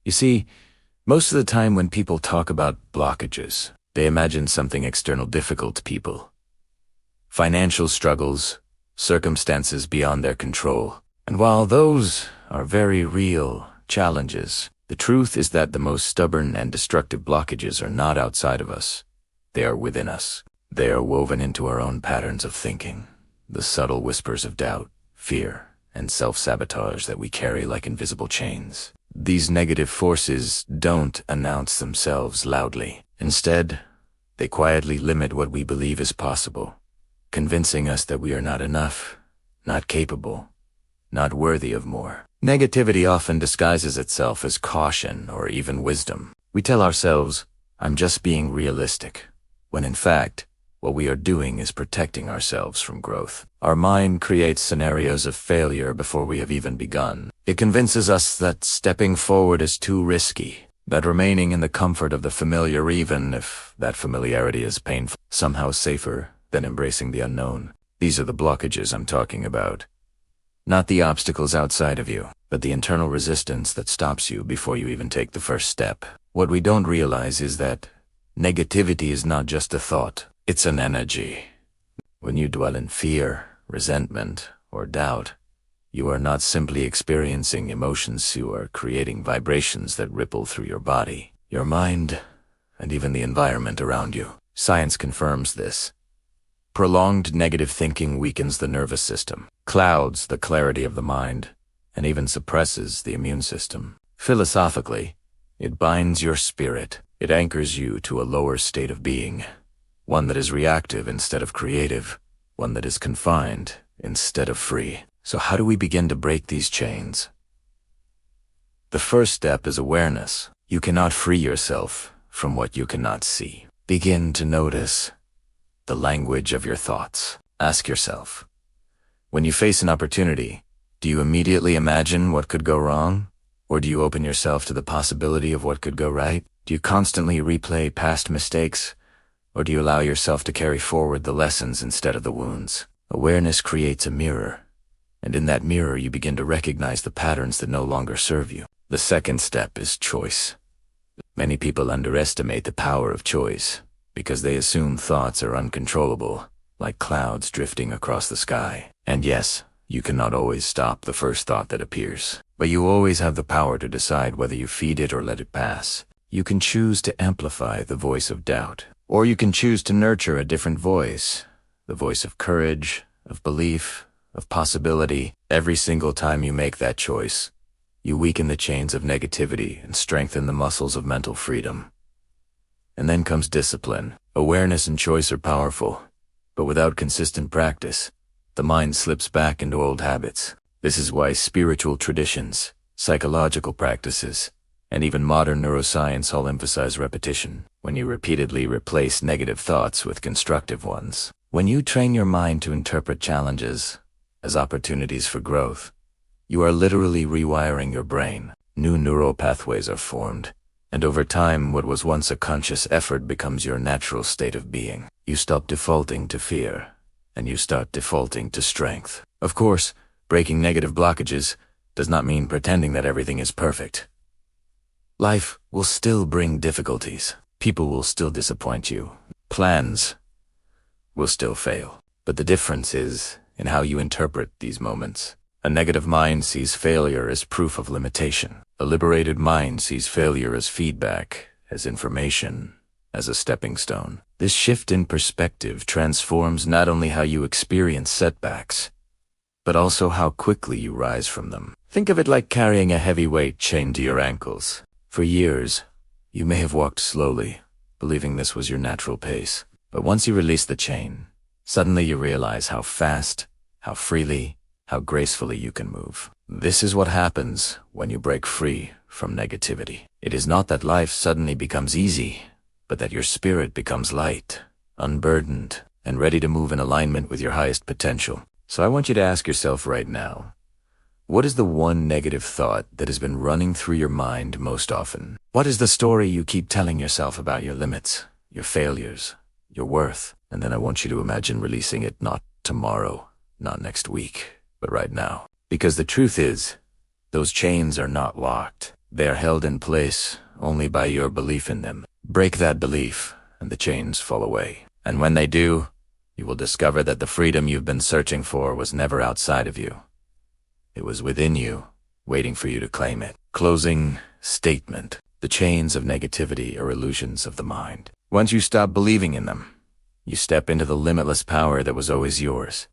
You see, most of the time when people talk about blockages, they imagine something external difficult to people. Financial struggles, circumstances beyond their control. And while those are very real challenges, the truth is that the most stubborn and destructive blockages are not outside of us. They are within us. They are woven into our own patterns of thinking, the subtle whispers of doubt, fear, and self-sabotage that we carry like invisible chains. These negative forces don't announce themselves loudly. Instead, they quietly limit what we believe is possible, convincing us that we are not enough, not capable, not worthy of more. Negativity often disguises itself as caution or even wisdom. We tell ourselves, "I'm just being realistic," when in fact, what we are doing is protecting ourselves from growth. Our mind creates scenarios of failure before we have even begun. It convinces us that stepping forward is too risky, that remaining in the comfort of the familiar, even if that familiarity is painful, somehow safer than embracing the unknown. These are the blockages I'm talking about. Not the obstacles outside of you, but the internal resistance that stops you before you even take the first step. What we don't realize is that negativity is not just a thought. It's an energy. When you dwell in fear, resentment, or doubt, you are not simply experiencing emotions, you are creating vibrations that ripple through your body, your mind, and even the environment around you. Science confirms this. Prolonged negative thinking weakens the nervous system, clouds the clarity of the mind, and even suppresses the immune system. Philosophically, it binds your spirit. It anchors you to a lower state of being. One that is reactive instead of creative, one that is confined instead of free. So how do we begin to break these chains? The first step is awareness. You cannot free yourself from what you cannot see. Begin to notice the language of your thoughts. Ask yourself, when you face an opportunity, do you immediately imagine what could go wrong? Or do you open yourself to the possibility of what could go right? Do you constantly replay past mistakes? Or do you allow yourself to carry forward the lessons instead of the wounds? Awareness creates a mirror, and in that mirror you begin to recognize the patterns that no longer serve you. The second step is choice. Many people underestimate the power of choice because they assume thoughts are uncontrollable, like clouds drifting across the sky. And yes, you cannot always stop the first thought that appears, but you always have the power to decide whether you feed it or let it pass. You can choose to amplify the voice of doubt, or you can choose to nurture a different voice, the voice of courage, of belief, of possibility. Every single time you make that choice, you weaken the chains of negativity and strengthen the muscles of mental freedom. And then comes discipline. Awareness and choice are powerful, but without consistent practice, the mind slips back into old habits. This is why spiritual traditions, psychological practices, and even modern neuroscience all emphasize repetition. When you repeatedly replace negative thoughts with constructive ones, when you train your mind to interpret challenges as opportunities for growth, you are literally rewiring your brain. New neural pathways are formed, and over time, what was once a conscious effort becomes your natural state of being. You stop defaulting to fear, and you start defaulting to strength. Of course, breaking negative blockages does not mean pretending that everything is perfect. Life will still bring difficulties. People will still disappoint you. Plans will still fail. But the difference is in how you interpret these moments. A negative mind sees failure as proof of limitation. A liberated mind sees failure as feedback, as information, as a stepping stone. This shift in perspective transforms not only how you experience setbacks, but also how quickly you rise from them. Think of it like carrying a heavy weight chained to your ankles. For years, you may have walked slowly, believing this was your natural pace. But once you release the chain, suddenly you realize how fast, how freely, how gracefully you can move. This is what happens when you break free from negativity. It is not that life suddenly becomes easy, but that your spirit becomes light, unburdened, and ready to move in alignment with your highest potential. So I want you to ask yourself right now, what is the one negative thought that has been running through your mind most often? What is the story you keep telling yourself about your limits, your failures, your worth? And then I want you to imagine releasing it not tomorrow, not next week, but right now. Because the truth is, those chains are not locked. They are held in place only by your belief in them. Break that belief, and the chains fall away. And when they do, you will discover that the freedom you've been searching for was never outside of you. It was within you, waiting for you to claim it. Closing statement. The chains of negativity are illusions of the mind. Once you stop believing in them, you step into the limitless power that was always yours.